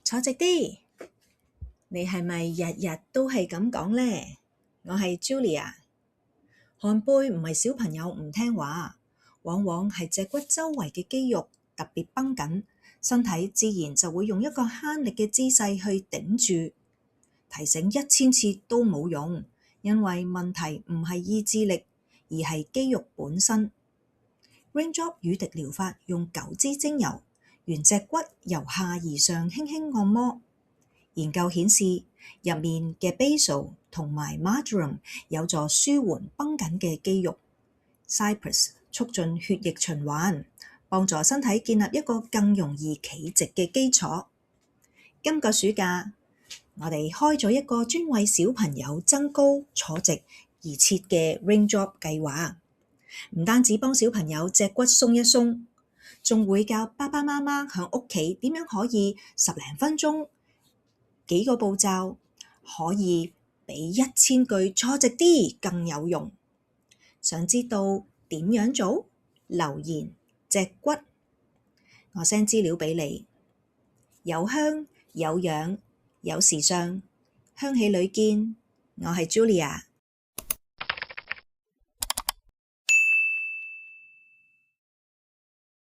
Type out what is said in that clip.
坐直啲，你係咪日日都係咁講呢？我係 Julia。寒背唔係小朋友唔聽話，往往係脊骨周圍嘅肌肉特別繃緊，身體自然就會用一個慳力嘅姿勢去頂住。提醒1000次都冇用，因為問題唔係意志力，而係肌肉本身。Raindrop 乳滴療法用9支精油，沿脊骨由下而上輕輕按摩。研究顯示，入面嘅 basil 同埋 marjoram 有助舒緩繃緊嘅肌肉。Cypress 促進血液循環，幫助身體建立一個更容易企直嘅基礎。今個暑假，我哋開咗一個專為小朋友增高坐直而設嘅 Raindrop 計劃，唔單止幫小朋友脊骨鬆一鬆，仲會教爸爸媽媽喺屋企點樣可以10零分鐘幾個步驟，可以比1000句坐直啲更有用。想知道點樣做？留言脊骨，我 send 資料俾你。有香有氧有時尚，香氣裏見。我係 Julia。